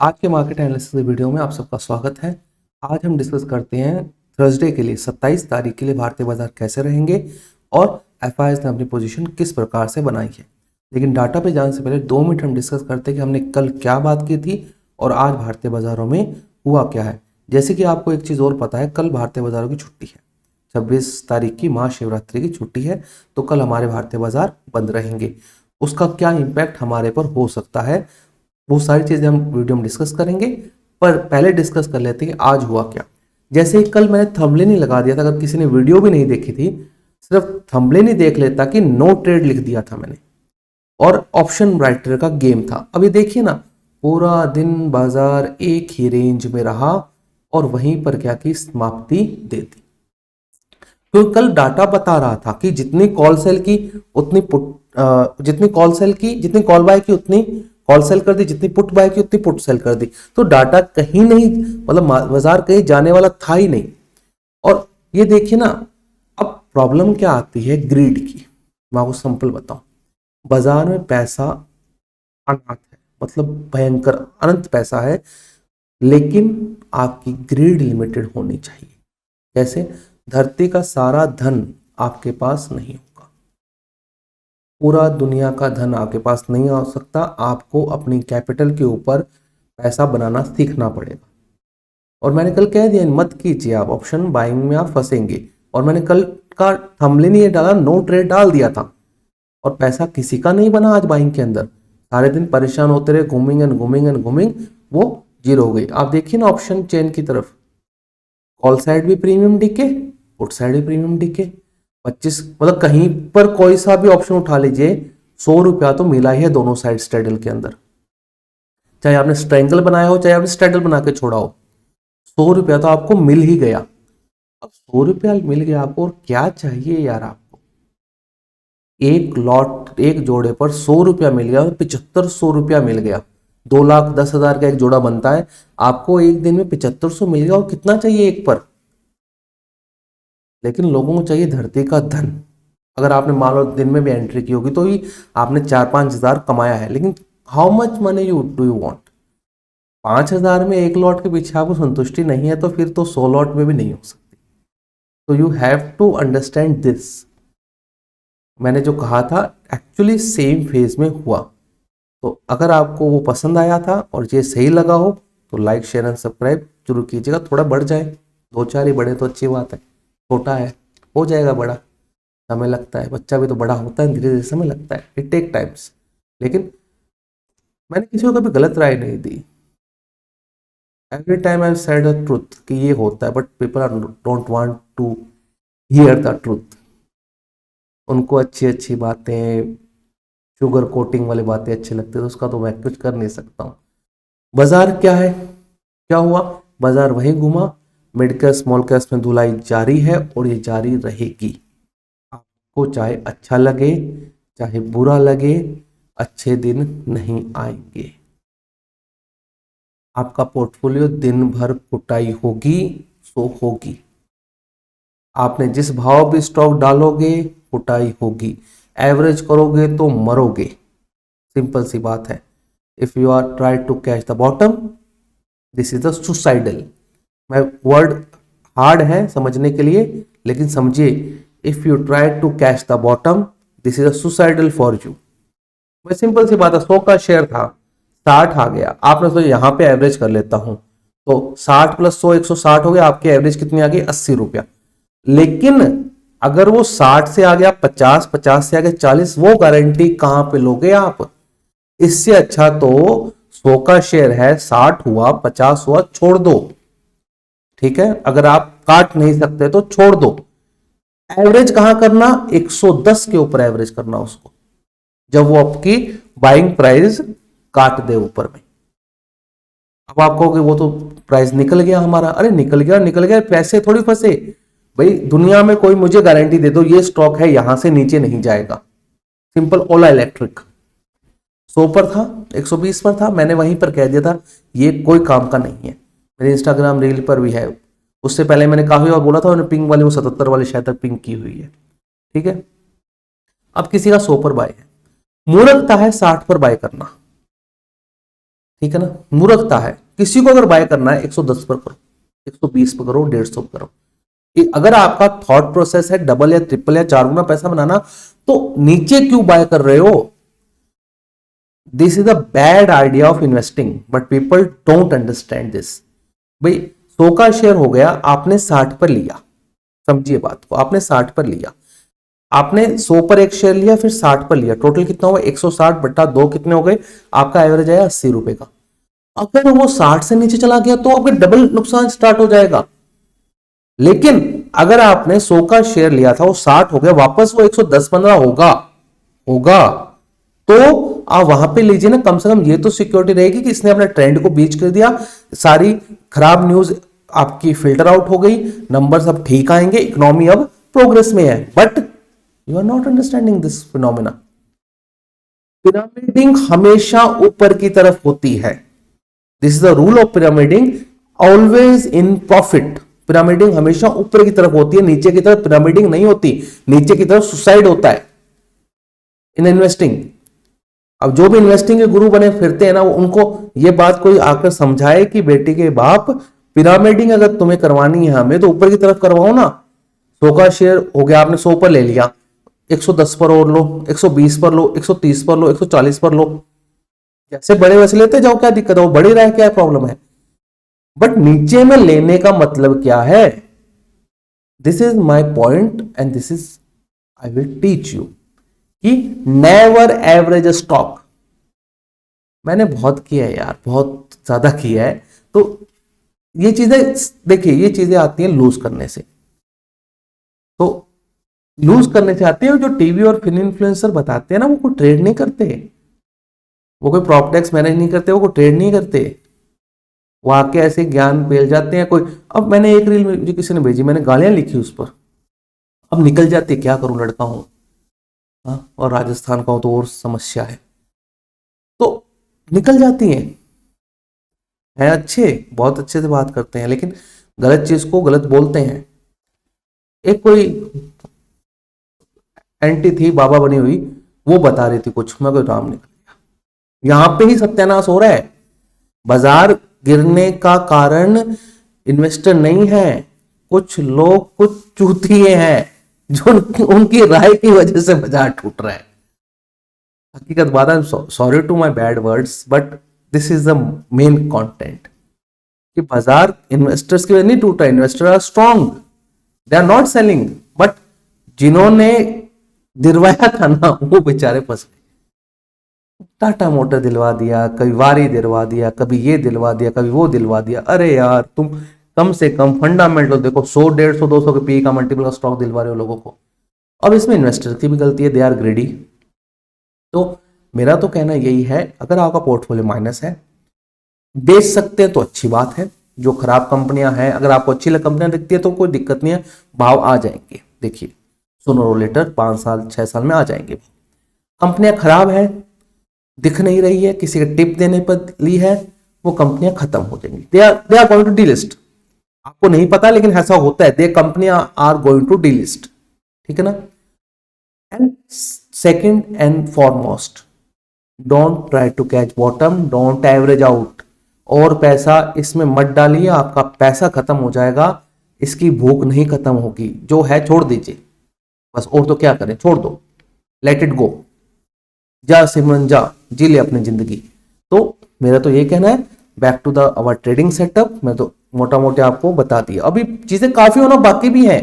आज के market analysis video में आप सबका स्वागत है। आज हम डिस्कस करते हैं थर्सडे के लिए 27 तारीख के लिए भारतीय बाजार कैसे रहेंगे और एफआईआईज ने अपनी पोजीशन किस प्रकार से बनाई है। लेकिन डाटा पे जाने से पहले 2 मिनट हम डिस्कस करते हैं कि हमने कल क्या बात की थी और आज भारतीय बाजारों में हुआ क्या है। जैसे कि आपको एक चीज़ और पता है, कल भारतीय बाजारों की छुट्टी है। 26 तारीख की महाशिवरात्रि की छुट्टी है, तो कल हमारे भारतीय बाजार बंद रहेंगे। उसका क्या इम्पैक्ट हमारे पर हो सकता है, वो सारी चीजें हम वीडियो में डिस्कस करेंगे। पर पहले डिस्कस कर लेते हैं कि आज हुआ क्या। जैसे ही कल मैंने थंबनेल ही लगा दिया था, अगर किसी ने वीडियो भी नहीं देखी थी, सिर्फ थंबनेल ही देख लेता कि नो ट्रेड लिख दिया था मैंने, और ऑप्शन राइटर का गेम था। अभी देखिए ना, पूरा दिन बाजार एक ही रेंज में रहा और वहीं पर क्या की समाप्ति दे दी। क्योंकि कल डाटा बता रहा था कि जितनी कॉल सेल की उतनी पुट, जितनी कॉल सेल की, जितनी कॉल बाय की उतनी कॉल सेल कर दी, जितनी पुट बाय की उतनी पुट सेल कर दी। तो डाटा कहीं नहीं, मतलब बाजार कहीं जाने वाला था ही नहीं। और ये देखिए ना, अब प्रॉब्लम क्या आती है, ग्रीड की। मैं आपको सिंपल बताऊं, बाजार में पैसा अनाथ है, मतलब भयंकर अनंत पैसा है, लेकिन आपकी ग्रीड लिमिटेड होनी चाहिए। जैसे धरती का सारा धन आपके पास नहीं होगा, पूरा दुनिया का धन आपके पास नहीं आ सकता। आपको अपनी कैपिटल के ऊपर पैसा बनाना सीखना पड़ेगा। और मैंने कल कह दिया, मत कीजिए आप, ऑप्शन बाइंग में आप फंसेंगे। और मैंने कल का थंबनेल ये डाला, नो ट्रेड डाल दिया था, और पैसा किसी का नहीं बना आज बाइंग के अंदर। सारे दिन परेशान होते रहे, घूमिंग एंड घूमिंग एंड घूमिंग, वो जीरो हो गई। आप देखिए ना ऑप्शन चेन की तरफ, कॉल साइड भी प्रीमियम डिके, पुट साइड भी प्रीमियम डिके। 25, मतलब कहीं पर कोई सा भी ऑप्शन उठा लीजिए, 100 रुपया तो मिला ही है दोनों साइड स्ट्रेडल के अंदर। चाहे आपने स्ट्रेंगल बनाया हो, चाहे आपने स्ट्रेडल बना के छोड़ा हो, 100 रुपया तो आपको मिल ही गया। अब 100 रुपया मिल गया आपको, और क्या चाहिए यार आपको। एक लॉट, एक जोड़े पर 100 रुपया मिल गया, 7500 रुपया मिल गया। 2,10,000 का एक जोड़ा बनता है, आपको एक दिन में 7500 मिल गया। और कितना चाहिए एक पर? लेकिन लोगों को चाहिए धरती का धन। अगर आपने मान लो दिन में भी एंट्री की होगी तो ही आपने 4-5 हज़ार कमाया है, लेकिन how much money you do you want? 5 हज़ार में एक लॉट के पीछे आपको संतुष्टि नहीं है, तो फिर तो 100 लॉट में भी नहीं हो सकती। तो you have to understand this. मैंने जो कहा था एक्चुअली सेम फेज में हुआ। तो अगर आपको वो पसंद आया था और ये सही लगा हो, तो लाइक शेयर एंड सब्सक्राइब जरूर कीजिएगा। थोड़ा बढ़ जाए, 2-4 ही बढ़े तो अच्छी बात है। छोटा है, हो जाएगा बड़ा, समय लगता है। बच्चा भी तो बड़ा होता है, धीरे धीरे समय लगता है, इट टेक टाइम्स। लेकिन मैंने किसी को कभी गलत राय नहीं दी। Every time I said the truth कि ये होता है, but people are don't want to hear the truth. उनको अच्छी अच्छी बातें, शुगर कोटिंग वाली बातें अच्छी लगती है, तो उसका तो मैं कुछ कर नहीं सकता हूँ। बाजार क्या है, क्या हुआ? बाजार वही घूमा। मिड कैप स्मॉल कैप में धुलाई जारी है और ये जारी रहेगी। आपको चाहे अच्छा लगे चाहे बुरा लगे, अच्छे दिन नहीं आएंगे। आपका पोर्टफोलियो दिन भर कुटाई होगी, सो होगी। आपने जिस भाव भी स्टॉक डालोगे, कुटाई होगी। एवरेज करोगे तो मरोगे, सिंपल सी बात है। If you are try to catch the bottom, this is the suicidal. मैं वर्ड हार्ड है समझने के लिए, लेकिन समझिए, if you try to catch the bottom, this is a suicidal for you. मैं सिंपल सी बात है, 100 का शेयर था, 60 आ गया। आपने सोचा यहाँ पे एवरेज कर लेता हूं, तो 60 + 100 160 हो गया। आपकी एवरेज कितनी आ गई? 80 रुपया। लेकिन अगर वो 60 से आ गया 50, 50 से आ गया 40, वो गारंटी कहां पे लोगे आप? इससे अच्छा तो 100 का शेयर है, 60 हुआ 50 हुआ, छोड़ दो। ठीक है, अगर आप काट नहीं सकते तो छोड़ दो। एवरेज कहां करना? 110 के ऊपर एवरेज करना उसको, जब वो आपकी बाइंग प्राइस काट दे ऊपर में। अब आप कहोगे वो तो प्राइस निकल गया हमारा। अरे निकल गया, निकल गया, पैसे थोड़ी फंसे भाई। दुनिया में कोई मुझे गारंटी दे दो ये स्टॉक है यहां से नीचे नहीं जाएगा। सिंपल, ओला इलेक्ट्रिक 100 पर था, 120 पर था, मैंने वहीं पर कह दिया था ये कोई काम का नहीं है। मेरे इंस्टाग्राम रील पर भी है। उससे पहले मैंने काफी बार बोला था, उन्होंने पिंक वाली, वो 77 वाली शायद तक पिंक की हुई है। ठीक है, अब किसी का 100 पर बाय है, मूर्खता है 60 पर बाय करना। ठीक है ना, मूर्खता है। किसी को अगर बाय करना है 110 पर करो, 120 पर करो, 150 पर करो। अगर आपका थॉट प्रोसेस है डबल या ट्रिपल या 4 गुना पैसा बनाना, तो नीचे क्यों बाय कर रहे हो? This is a bad idea of investing, but people don't understand this. भाई 100 का शेयर हो गया, आपने 60 पर लिया, समझिए बात को, आपने 60 पर लिया, आपने 100 पर एक शेयर लिया, फिर 60 पर लिया, टोटल कितना हुआ? 160 बट्टा 2 कितने हो गए? आपका एवरेज आया 80 रुपए का। अगर वो 60 से नीचे चला गया तो आपका डबल नुकसान स्टार्ट हो जाएगा। लेकिन अगर आपने 100 का शेयर लिया था, वो 60 हो गया, वापस वो 110-15 होगा होगा तो आप वहां पे लीजिए ना, कम से कम ये तो सिक्योरिटी रहेगी कि इसने अपने ट्रेंड को बीच कर दिया, सारी खराब न्यूज आपकी फिल्टर आउट हो गई, नंबर सब ठीक आएंगे, इकोनॉमी अब प्रोग्रेस में है। But you are not understanding this phenomena. Pyramiding हमेशा ऊपर की तरफ होती है। This is the rule of pyramiding, always in profit. Pyramiding हमेशा ऊपर की तरफ होती है, नीचे की तरफ पिरामिडिंग नहीं होती, नीचे की तरफ सुसाइड होता है इन इन्वेस्टिंग। अब जो भी इन्वेस्टिंग के गुरु बने फिरते हैं ना, वो उनको ये बात कोई आकर समझाए कि बेटी के बाप, पिरामिडिंग अगर तुम्हें करवानी है हमें, तो ऊपर की तरफ करवाओ ना। 100 का शेयर हो गया, आपने 100 पर ले लिया, 110 पर और लो, 120 पर लो, 130 पर लो, 140 पर लो, जैसे बड़े वैसे लेते जाओ, क्या दिक्कत है? वो बढ़ रहा है, क्या प्रॉब्लम है? बट नीचे में लेने का मतलब क्या है? This is my point and this is I will teach you कि नेवर एवरेज स्टॉक। मैंने बहुत किया है यार, बहुत ज्यादा किया है। तो ये चीजें देखिए, ये चीजें आती हैं लूज करने से। तो लूज करने से आती है, जो टीवी और फिन इन्फ्लुएंसर बताते हैं ना, वो कोई ट्रेड नहीं करते, वो कोई प्रॉप टैक्स मैनेज नहीं करते, वो कोई ट्रेड नहीं करते, वो आके ऐसे ज्ञान पेल जाते हैं कोई। अब मैंने एक रील मुझे किसी ने भेजी, मैंने गालियां लिखी उस पर, अब निकल जाती है, क्या करूं, लड़का हूं, हाँ, और राजस्थान का हो तो और समस्या है, तो निकल जाती हैं अच्छे, बहुत अच्छे से बात करते हैं, लेकिन गलत चीज को गलत बोलते हैं। एक कोई एंटी थी बाबा बनी हुई, वो बता रही थी कुछ, मैं कोई राम निकल गया। यहां पे ही सत्यानाश हो रहा है। बाजार गिरने का कारण इन्वेस्टर नहीं है, कुछ लोग, कुछ चूतिए हैं, जो उनकी राय की वजह से बाजार टूट रहा है। हकीकत बात है, sorry to my bad words, but this is the main content कि बाजार इन्वेस्टर्स की वजह नहीं टूट रहा है। Investor are strong, they are not selling, but जिन्होंने दिलवाया था ना, वो बेचारे फंस गए। टाटा मोटर दिलवा दिया, कभी वारी दिलवा दिया, कभी ये दिलवा दिया, कभी वो दिलवा दिया। अरे यार, तुम कम से कम फंडामेंटल देखो, 100, 150, 200 के पी का मल्टीपल का स्टॉक दिलवा रहे हो लोगों को। अब इसमें इन्वेस्टर की भी गलती है, दे आर ग्रेडी। तो मेरा तो कहना यही है, अगर आपका पोर्टफोलियो माइनस है, बेच सकते हैं तो अच्छी बात है। जो खराब कंपनियां हैं, अगर आपको अच्छी कंपनियां दिखती है तो कोई दिक्कत नहीं है, भाव आ जाएंगे। देखिए सुनो और लेटर 5 साल 6 साल में आ जाएंगे। कंपनियां खराब है, दिख नहीं रही है, किसी का टिप देने पर ली है, वो कंपनियां खत्म हो जाएंगी, they are going to delist. आपको नहीं पता लेकिन ऐसा होता है, दे कंपनियां आर गोइंग टू डीलिस्ट, ठीक है ना। And second and foremost, don't try to catch bottom, don't average out. और पैसा इसमें मत डालिए, आपका पैसा खत्म हो जाएगा, इसकी भूख नहीं खत्म होगी। जो है छोड़ दीजिए बस, और तो क्या करें, छोड़ दो, लेट इट गो, जा सिमरन जा, जी ले अपनी जिंदगी। तो मेरा तो ये कहना है, back to the our trading setup. मैं तो मोटा मोटा आपको बता दिया, अभी चीजें काफी होना बाकी भी है।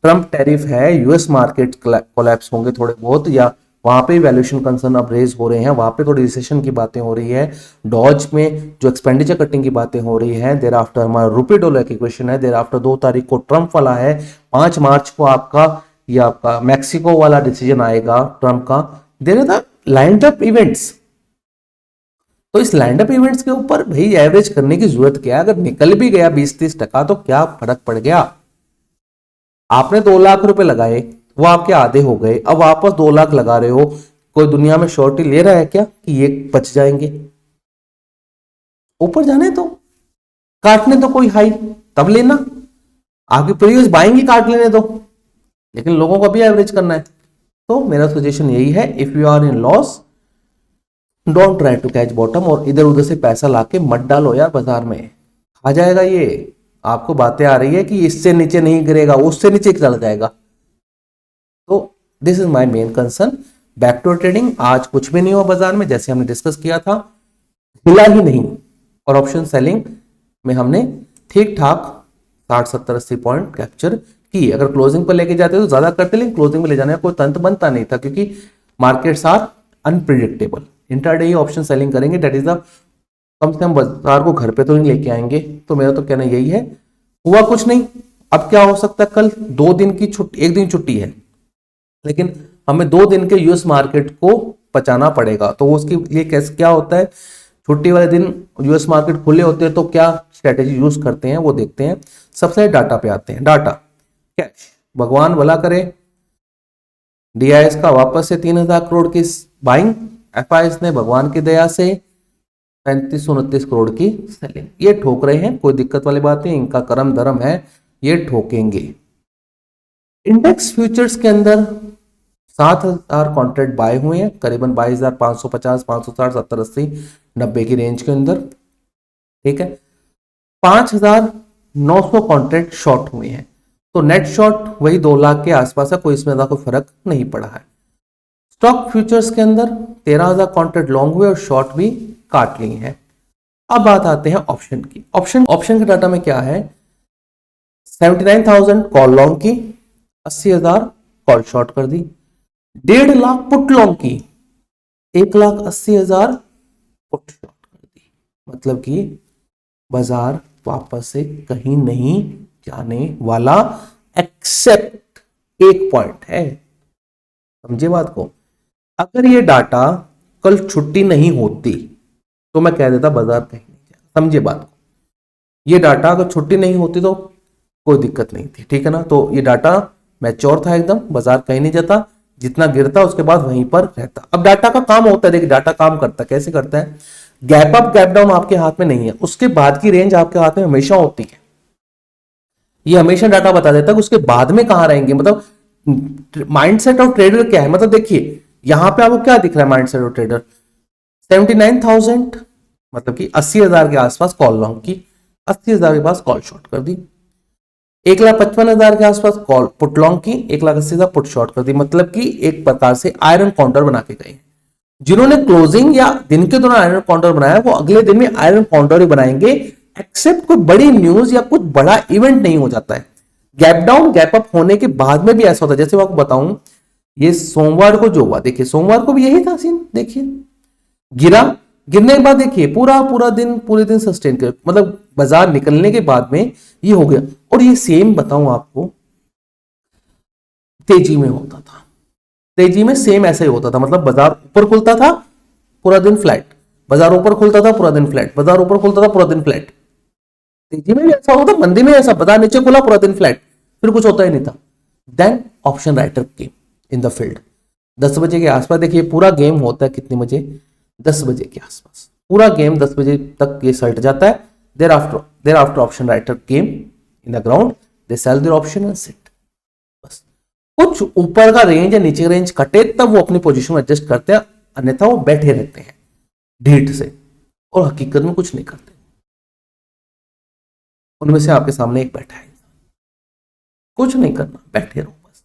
ट्रम्प टैरिफ है, यूएस मार्केट कोलैप्स होंगे थोड़े बहुत, या वहां पे वैल्यूएशन कंसर्न अब रेज हो रहे हैं, वहां पे थोड़ी रिसेशन की बातें हो रही है, डॉज में जो एक्सपेंडिचर कटिंग की बातें हो रही है। देर आफ्टर हमारा रुपये डॉलर की क्वेश्चन है, देर आफ्टर 2 तारीख को ट्रम्प वाला है, 5 मार्च को आपका ये आपका मैक्सिको वाला डिसीजन आएगा ट्रम्प का। There are the lined up events. तो इस लाइंड अप इवेंट्स के ऊपर भाई एवरेज करने की जरूरत क्या है? अगर निकल भी गया 20-30% तो क्या फर्क पड़ गया? आपने 2 लाख रुपए लगाए, वो आपके आधे हो गए, अब वापस 2 लाख लगा रहे हो। कोई दुनिया में श्योरिटी ले रहा है क्या कि ये बच जाएंगे? ऊपर जाने तो काटने तो कोई हाई तब लेना, आगे प्रीवियस बाइंग ही काट लेने दो, लेकिन लोगों को भी एवरेज करना है। तो मेरा सजेशन यही है, if you are in loss, don't try to catch bottom, और इधर उधर से पैसा लाके मत डालो यार बाजार में, खा जाएगा ये। आपको बातें आ रही है कि इससे नीचे नहीं गिरेगा, उससे नीचे चला जाएगा। तो this is my main concern. Back to trading, आज कुछ भी नहीं हुआ बाजार में, जैसे हमने डिस्कस किया था, हिला ही नहीं। और ऑप्शन सेलिंग में हमने ठीक ठाक 60-70-80 पॉइंट कैप्चर किए। अगर क्लोजिंग पर लेके जाते तो ज्यादा करते, लेकिन क्लोजिंग में ले जाने का कोई तंत्र बनता नहीं था, क्योंकि मार्केट्स आर अनप्रिडिक्टेबल। इंट्राडे ही ऑप्शन सेलिंग करेंगे, दैट इज द, कम से कम बाजार को घर पे तो नहीं लेके आएंगे। तो मेरा तो कहना यही है, हुआ कुछ नहीं। अब क्या हो सकता है, कल 2 दिन की छुट्टी, 1 दिन छुट्टी है, लेकिन हमें 2 दिन के यूएस मार्केट को बचाना पड़ेगा। तो उसके लिए कैसे क्या होता है, छुट्टी वाले दिन यूएस मार्केट खुले होते हैं तो क्या स्ट्रेटेजी यूज करते हैं वो देखते हैं। सबसे डाटा पे आते हैं। डाटा कैश, भगवान भला करे, डीआईएस का वापस से 3000 करोड़ की बाइंग, एफआईएस ने भगवान की दया से 35-29 करोड़ की सेलिंग। ये ठोक रहे हैं, कोई दिक्कत वाली बात नहीं, इनका करम धर्म है, ये ठोकेंगे। इंडेक्स फ्यूचर्स के अंदर 7000 कॉन्ट्रैक्ट बाय हुए हैं, करीबन 22,550, 560, 70, 80, 90 की रेंज के अंदर, ठीक है। 5,900 कॉन्ट्रैक्ट शॉर्ट हुए हैं, तो नेट शॉर्ट वही 2 लाख के आसपास है, कोई इसमें ज्यादा कोई फर्क नहीं पड़ा है। स्टॉक फ्यूचर्स के अंदर 13,000 कॉन्ट्रैक्ट लॉन्ग हुए और शॉर्ट भी काट लिए हैं। अब बात आते हैं ऑप्शन की। ऑप्शन के डाटा में क्या है, 79,000 कॉल लॉन्ग की, 80,000 कॉल शॉर्ट कर दी, 1.5 लाख पुट लॉन्ग की, 1,80,000 पुट शॉर्ट कर दी। मतलब कि बाजार वापस से कहीं नहीं जाने वाला, एक्सेप्ट एक पॉइंट है, समझे बात को। अगर ये डाटा कल छुट्टी नहीं होती तो मैं कह देता बाजार कहीं नहीं जाएगा, समझे बात को। ये डाटा अगर छुट्टी नहीं होती तो कोई दिक्कत नहीं थी, ठीक है ना। तो ये डाटा मैच्योर था एकदम, बाजार कहीं नहीं जाता, जितना गिरता उसके बाद वहीं पर रहता। अब डाटा का काम होता है, देखिए डाटा काम करता है, कैसे करता है, गैप अप गैप डाउन आपके हाथ में नहीं है, उसके बाद की रेंज आपके हाथ में हमेशा होती है। ये हमेशा डाटा बता देता है कि उसके बाद में कहां रहेंगे। मतलब माइंडसेट ऑफ ट्रेडर क्या है, मतलब देखिए यहां पे आपको क्या दिख रहा है, माइंडसेट ऑफ ट्रेडर 79,000, मतलब कि 80,000 के आसपास कॉल लॉन्ग की, 80,000 के पास कॉल शॉर्ट कर दी, 1,55,000 के आसपास कॉल पुट लॉन्ग की, 1,80,000 पुट शॉर्ट कर दी। मतलब कि एक प्रकार से आयरन काउंटर बना के गए। जिन्होंने क्लोजिंग या दिन के दौरान आयरन काउंटर बनाया वो अगले दिन में आयरन काउंटर ही बनाएंगे, एक्सेप्ट कोई बड़ी न्यूज या कुछ बड़ा इवेंट नहीं हो जाता है। गैप डाउन गैप अप होने के बाद में भी ऐसा होता है। जैसे मैं आपको बताऊं, ये सोमवार को जो हुआ, देखिए सोमवार को भी यही था सीन, देखिए गिरा, गिरने के बाद देखिए पूरे दिन सस्टेन कर, मतलब बाजार निकलने के बाद में ये हो गया। और ये सेम बताऊं आपको, तेजी में होता था, तेजी में सेम ऐसा ही होता था। मतलब बाजार ऊपर खुलता था पूरा दिन फ्लैट, बाजार ऊपर खुलता था पूरा दिन फ्लैट, बाजार ऊपर खुलता था पूरा दिन फ्लैट। तेजी में भी ऐसा होता, मंदी में ऐसा, बाजार नीचे खुला पूरा दिन फ्लैट, फिर कुछ होता ही नहीं था। Then option writer came in the field 10 बजे के आसपास। देखिए पूरा गेम होता है कितने बजे, 10 बजे के आसपास पूरा गेम 10 बजे तक ये सल्ट जाता है। Thereafter option writer came in the ground, they sell their option and sit. बस कुछ ऊपर का रेंज या नीचे का रेंज कटे तब वो अपनी पोजीशन एडजस्ट करते हैं, अन्यथा वो बैठे रहते हैं ढीठ से और हकीकत में कुछ नहीं करते। उनमें से आपके सामने एक बैठा है, कुछ नहीं करना, बैठे रहो बस,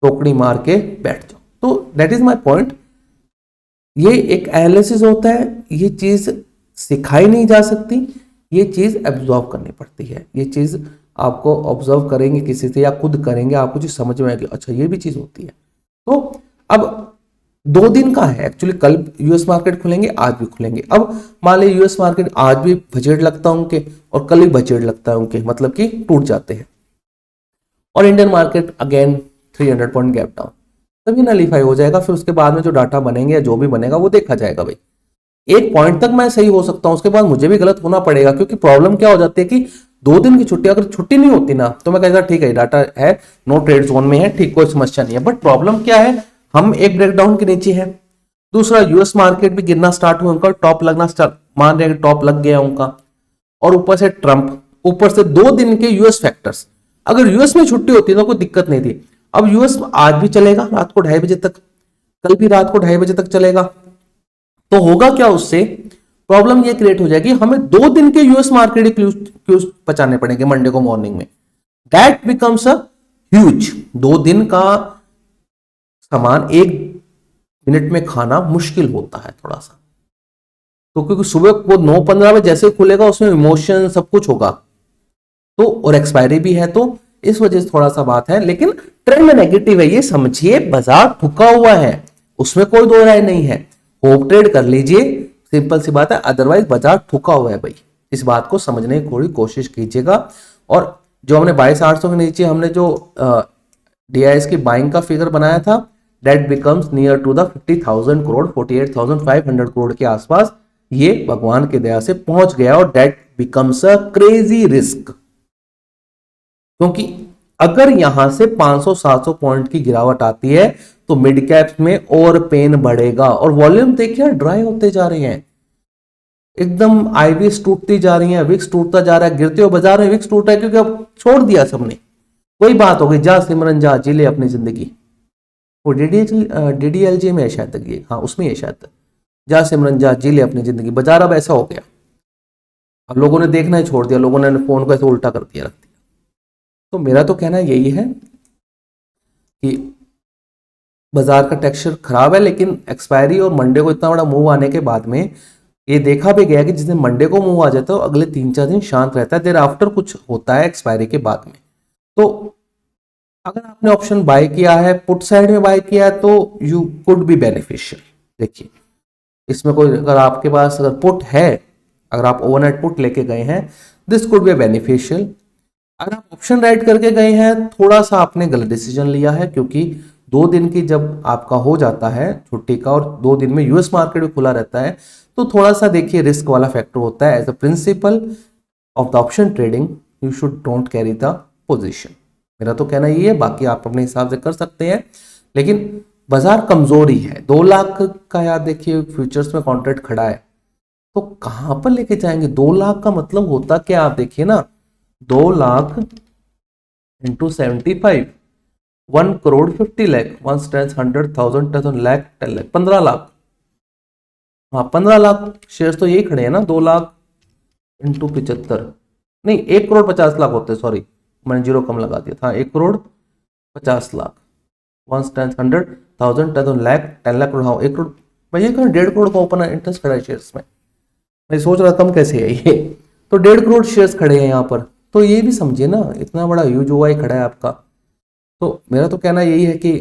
टोकड़ी मार के बैठ जाओ। तो दैट इज माय पॉइंट। ये एक एनालिसिस होता है, ये चीज सिखाई नहीं जा सकती, ये चीज एब्जॉर्व करनी पड़ती है। ये चीज आपको ऑब्जर्व करेंगे किसी से या खुद करेंगे, आपको चीज समझ में आएगी, अच्छा ये भी चीज होती है। तो अब 2 दिन का है एक्चुअली, कल यूएस मार्केट खुलेंगे, आज भी खुलेंगे। अब मान लीजिए यूएस मार्केट आज भी बजट लगता है उनके और कल भी बजट लगता है उनके, मतलब कि टूट जाते हैं, और Indian market again 300 point gap down, तभी नलीफाई हो जाएगा। फिर उसके बाद में जो डाटा बनेंगे या जो भी बनेगा वो देखा जाएगा। भाई एक पॉइंट तक मैं सही हो सकता हूं, उसके बाद मुझे भी गलत होना पड़ेगा, क्योंकि प्रॉब्लम क्या हो जाती है कि 2 दिन की छुट्टी, अगर छुट्टी नहीं होती ना तो मैं कहता ठीक है डाटा है, नो ट्रेड जोन में है, ठीक कोई समस्या नहीं है। बट प्रॉब्लम क्या है, हम एक ब्रेकडाउन के नीचे है, दूसरा यूएस मार्केट भी गिरना स्टार्ट हुआ, उनका टॉप लगना स्टार्ट, मान रहे टॉप लग गया उनका, और ऊपर से ट्रंप, ऊपर से 2 दिन के यूएस फैक्टर्स। अगर यूएस में छुट्टी होती तो कोई दिक्कत नहीं थी। अब यूएस आज भी चलेगा रात को 2:30 बजे तक, कल भी रात को 2:30 बजे तक चलेगा। तो होगा क्या उससे, प्रॉब्लम ये क्रिएट हो जाएगी, हमें 2 दिन के यूएस मार्केट क्यूज बचाने पड़ेंगे मंडे को मॉर्निंग में। That becomes a huge. 2 दिन का सामान 1 मिनट में खाना मुश्किल होता है थोड़ा सा। तो क्योंकि सुबह वो 9:15 में जैसे खुलेगा उसमें इमोशन सब कुछ होगा, तो और एक्सपायरी भी है, तो इस वजह से थोड़ा सा बात है। लेकिन ट्रेंड नेगेटिव है, ये समझिए, बाजार ठुका हुआ है, उसमें कोई दो राय नहीं है। होप ट्रेड कर लीजिए, सिंपल सी बात है, अदरवाइज बाजार ठुका हुआ है भाई। इस बात को समझने की थोड़ी कोशिश कीजिएगा। और जो हमने 22,800 के नीचे हमने जो डीआईएस की बाइंग का फिगर बनाया था, that becomes near to the 50,000 crore, 48,500 crore के आसपास ये भगवान की दया से पहुंच गया। और that becomes a crazy risk, क्योंकि अगर यहां से 500-700 पॉइंट की गिरावट आती है तो मिड कैप्स में और पेन बढ़ेगा। और वॉल्यूम देखिए ड्राई होते जा रहे हैं, एकदम आईवीएस टूटती जा रही है, विक्स टूटता जा रहा है, गिरते हुए बाजार में विक्स टूट रहा है, क्योंकि अब छोड़ दिया सबने। कोई बात हो गई, जा सिमरन जा, जी ले अपनी जिंदगी। वो डीडीएलजे में है शायद तक ये, हाँ उसमें है शायद, जा सिमरन जा, जी ले अपनी जिंदगी। बाजार अब ऐसा हो गया, अब लोगों ने देखना ही छोड़ दिया, लोगों ने फोन को ऐसे उल्टा कर दिया, रख दिया। तो मेरा तो कहना यही है कि बाजार का टेक्सचर खराब है, लेकिन एक्सपायरी और मंडे को इतना बड़ा मूव आने के बाद में ये देखा भी गया कि जिस दिन मंडे को मूव आ जाता है अगले 3-4 दिन शांत रहता है, देर आफ्टर कुछ होता है एक्सपायरी के बाद में। तो अगर आपने ऑप्शन बाय किया है, पुट साइड में बाय किया है, तो यू कुड बी बेनिफिशियल। देखिए इसमें कोई, अगर आपके पास अगर पुट है, अगर आप ओवरनाइट पुट लेके गए हैं, दिस कुड बी बेनिफिशियल। अगर आप ऑप्शन राइट करके गए हैं, थोड़ा सा आपने गलत डिसीजन लिया है, क्योंकि 2 दिन की जब आपका हो जाता है छुट्टी का और 2 दिन में यूएस मार्केट भी खुला रहता है, तो थोड़ा सा देखिए रिस्क वाला फैक्टर होता है। As a principle of the option trading you should don't carry the position. मेरा तो कहना ये है, बाकी आप अपने हिसाब से कर सकते हैं, लेकिन बाजार कमजोर ही है। 2 लाख का यार देखिए फ्यूचर्स में कॉन्ट्रैक्ट खड़ा है, तो कहां पर लेके जाएंगे? 2 लाख का मतलब होता क्या, आप देखिए ना, 2 लाख इंटू 75, 1,50,00,000, 100,000, लाख 10 लाख, 15 लाख। हाँ 15 लाख शेयर तो यही खड़े हैं ना, 2 लाख इंटू 75, नहीं 1,50,00,000 होते, सॉरी मैंने जीरो कम लगा दिया था, 1,50,00,000, 100,000, 10 लाख, 10 लाख करोड़, हाँ 1 करोड़। मैं ये कहूँ 1.5 करोड़ का ओपन इंटरेस्ट खड़ा है शेयर्स में, मैं सोच रहा कम कैसे है ये, तो 1.5 करोड़ शेयर्स खड़े हैं यहाँ पर। तो ये भी समझिए ना, इतना बड़ा यूज हुआ ही खड़ा है आपका। तो मेरा तो कहना यही है कि